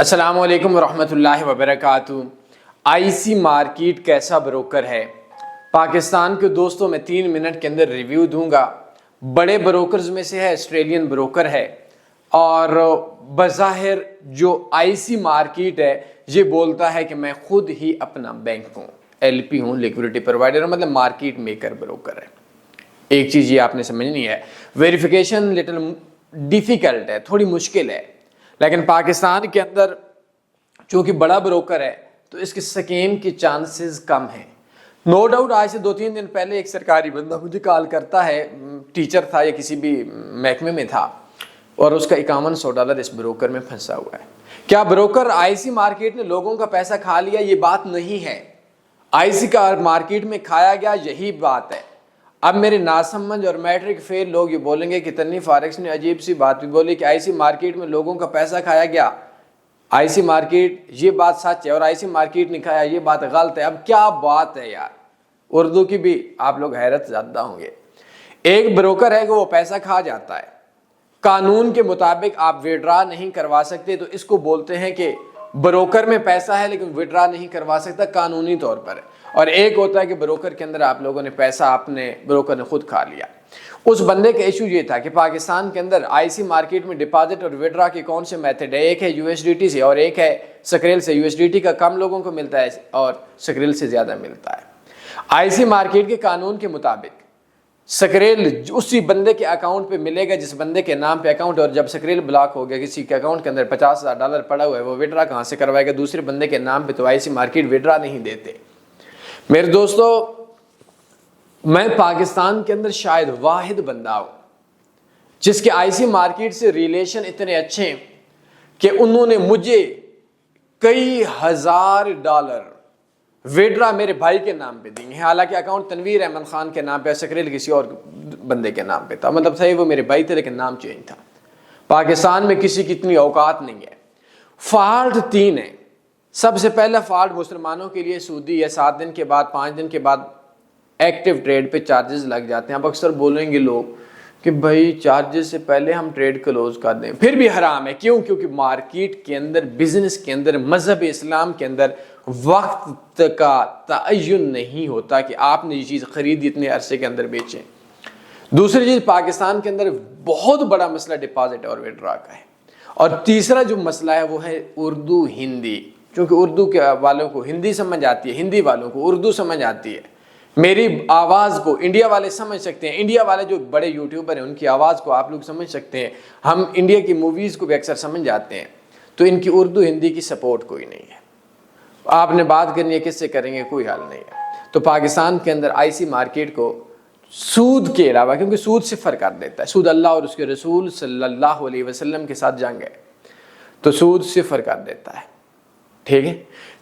السلام علیکم ورحمۃ اللہ وبرکاتہ۔ آئی سی مارکیٹ کیسا بروکر ہے؟ پاکستان کے دوستوں میں 3 منٹ کے اندر ریویو دوں گا۔ بڑے بروکرز میں سے ہے، آسٹریلین بروکر ہے، اور بظاہر جو آئی سی مارکیٹ ہے یہ بولتا ہے کہ میں خود ہی اپنا بینک ہوں، ایل پی ہوں، لیکوڈیٹی پرووائڈر، مطلب مارکیٹ میکر بروکر ہے۔ ایک چیز یہ آپ نے سمجھنی ہے، ویریفیکیشن لٹل ڈیفیکلٹ ہے، تھوڑی مشکل ہے، لیکن پاکستان کے اندر چونکہ بڑا بروکر ہے تو اس کے سکیم کی چانسز کم ہیں۔ نو ڈاؤٹ آج سے 2-3 دن پہلے ایک سرکاری بندہ مجھے کال کرتا ہے، ٹیچر تھا یا کسی بھی محکمے میں تھا، اور اس کا $5100 اس بروکر میں پھنسا ہوا ہے۔ کیا بروکر آئی سی مارکیٹ نے لوگوں کا پیسہ کھا لیا؟ یہ بات نہیں ہے۔ آئی سی کا مارکیٹ میں کھایا گیا، یہی بات ہے۔ اب میرے ناسمجھ اور میٹرک فیل لوگ یہ بولیں گے کہ تنویر فارکس نے عجیب سی بات بھی بولی کہ آئی سی مارکیٹ میں لوگوں کا پیسہ کھایا گیا۔ آئی سی مارکیٹ یہ بات سچ ہے اور آئی سی مارکیٹ نے کھایا یہ بات غلط ہے۔ اب کیا بات ہے یار، اردو کی بھی آپ لوگ حیرت زدہ ہوں گے۔ ایک بروکر ہے کہ وہ پیسہ کھا جاتا ہے، قانون کے مطابق آپ وڈرا نہیں کروا سکتے، تو اس کو بولتے ہیں کہ بروکر میں پیسہ ہے لیکن وڈرا نہیں کروا سکتا قانونی طور پر۔ اور ایک ہوتا ہے کہ بروکر کے اندر آپ لوگوں نے پیسہ اپنے بروکر نے خود کھا لیا۔ اس بندے کا ایشو یہ تھا کہ پاکستان کے اندر آئی سی مارکیٹ میں ڈپازٹ اور وڈرا کے کون سے میتھڈ ہے؟ ایک ہے یو ایس ڈی ٹی سے اور ایک ہے سکریل سے۔ یو ایس ڈی ٹی کا کم لوگوں کو ملتا ہے اور سکریل سے زیادہ ملتا ہے۔ آئی سی مارکیٹ کے قانون کے مطابق سکریل اسی بندے کے اکاؤنٹ پہ ملے گا جس بندے کے نام پہ اکاؤنٹ، اور جب سکریل بلاک ہو گیا، کسی کے اکاؤنٹ کے اندر $50,000 پڑا ہوا ہے، وہ وڈرا کہاں سے کروائے گا دوسرے بندے کے نام پہ؟ تو آئی سی مارکیٹ وڈرا نہیں دیتے۔ میرے دوستو، میں پاکستان کے اندر شاید واحد بندہ ہوں جس کے آئی سی مارکیٹ سے ریلیشن اتنے اچھے ہیں کہ انہوں نے مجھے کئی $1000 وڈرا میرے بھائی کے نام پہ دی ہیں، حالانکہ اکاؤنٹ تنویر احمد خان کے نام پہ، سکریل کسی اور بندے کے نام پہ تھا، مطلب صحیح وہ میرے بھائی تھے لیکن نام چینج تھا۔ پاکستان میں کسی کی اتنی اوقات نہیں ہے۔ فالٹ 3 ہے۔ سب سے پہلا فالٹ مسلمانوں کے لیے سودی ہے، 7 دن کے بعد 5 دن کے بعد ایکٹیو ٹریڈ پہ چارجز لگ جاتے ہیں۔ اب اکثر بولیں گے لوگ کہ بھائی چارجز سے پہلے ہم ٹریڈ کلوز کر دیں، پھر بھی حرام ہے۔ کیوں؟ کیونکہ مارکیٹ کے اندر، بزنس کے اندر، مذہب اسلام کے اندر وقت کا تعین نہیں ہوتا کہ آپ نے یہ چیز خریدی اتنے عرصے کے اندر بیچیں۔ دوسری چیز، پاکستان کے اندر بہت بڑا مسئلہ ڈپازٹ اور وڈرا کا ہے۔ اور تیسرا جو مسئلہ ہے وہ ہے اردو ہندی، چونکہ اردو کے والوں کو ہندی سمجھ آتی ہے، ہندی والوں کو اردو سمجھ آتی ہے۔ میری آواز کو انڈیا والے سمجھ سکتے ہیں، انڈیا والے جو بڑے یوٹیوبر ہیں ان کی آواز کو آپ لوگ سمجھ سکتے ہیں، ہم انڈیا کی موویز کو بھی اکثر سمجھ جاتے ہیں، تو ان کی اردو ہندی کی سپورٹ کوئی نہیں ہے۔ آپ نے بات کرنی ہے کس سے کریں گے، کوئی حل نہیں ہے۔ تو پاکستان کے اندر آئی سی مارکیٹ کو سود کے علاوہ، کیونکہ سود صفر کر دیتا ہے، سود اللہ اور اس کے رسول صلی اللہ علیہ وسلم کے ساتھ جنگ ہے، تو سود صفر کر دیتا ہے، ٹھیک ہے۔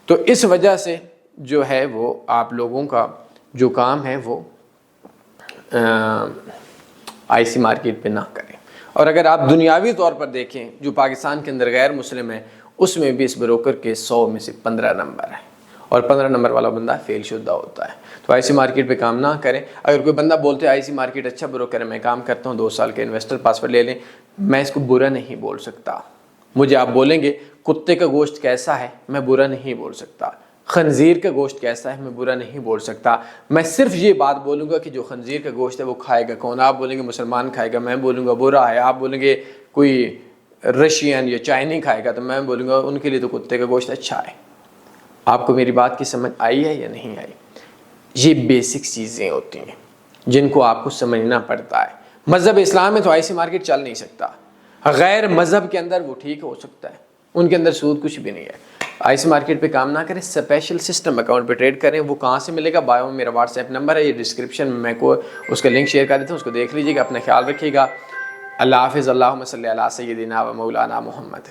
تو اس وجہ سے جو ہے وہ آپ لوگوں کا جو کام ہے وہ آئی سی مارکیٹ پہ نہ کریں۔ اور اگر آپ دنیاوی طور پر دیکھیں جو پاکستان کے اندر غیر مسلم ہے، اس میں بھی اس بروکر کے 100 میں سے 15 نمبر ہے، اور 15 نمبر والا بندہ فیل شدہ ہوتا ہے۔ تو آئی سی مارکیٹ پہ کام نہ کریں۔ اگر کوئی بندہ بولتے آئی سی مارکیٹ اچھا بروکر ہے، میں کام کرتا ہوں، 2 سال کے انویسٹر پاسورڈ لے لیں، میں اس کو برا نہیں بول سکتا۔ مجھے آپ بولیں گے کتے کا گوشت کیسا ہے، میں برا نہیں بول سکتا۔ خنزیر کا گوشت کیسا ہے، میں برا نہیں بول سکتا۔ میں صرف یہ بات بولوں گا کہ جو خنزیر کا گوشت ہے وہ کھائے گا کون؟ آپ بولیں گے مسلمان کھائے گا، میں بولوں گا برا ہے۔ آپ بولیں گے کوئی رشین یا چائنی کھائے گا، تو میں بولوں گا ان کے لیے تو کتے کا گوشت اچھا ہے۔ آپ کو میری بات کی سمجھ آئی ہے یا نہیں آئی؟ یہ بیسک چیزیں ہوتی ہیں جن کو آپ کو سمجھنا پڑتا ہے۔ مذہب اسلام میں تو آئی سی مارکیٹ چل نہیں سکتا، غیر مذہب کے اندر وہ ٹھیک ہو سکتا ہے، ان کے اندر سود کچھ بھی نہیں ہے۔ آئی سی مارکیٹ پہ کام نہ کریں، اسپیشل سسٹم اکاؤنٹ پہ ٹریڈ کریں۔ وہ کہاں سے ملے گا؟ بایو میں میرا واٹس ایپ نمبر ہے، یہ ڈسکرپشن میں کو اس کا لنک شیئر کر دیتا ہوں، اس کو دیکھ لیجیے گا۔ اپنا خیال رکھیے گا۔ اللہ حافظ۔ اللہم صلی علی سیدنا و مولانا محمد۔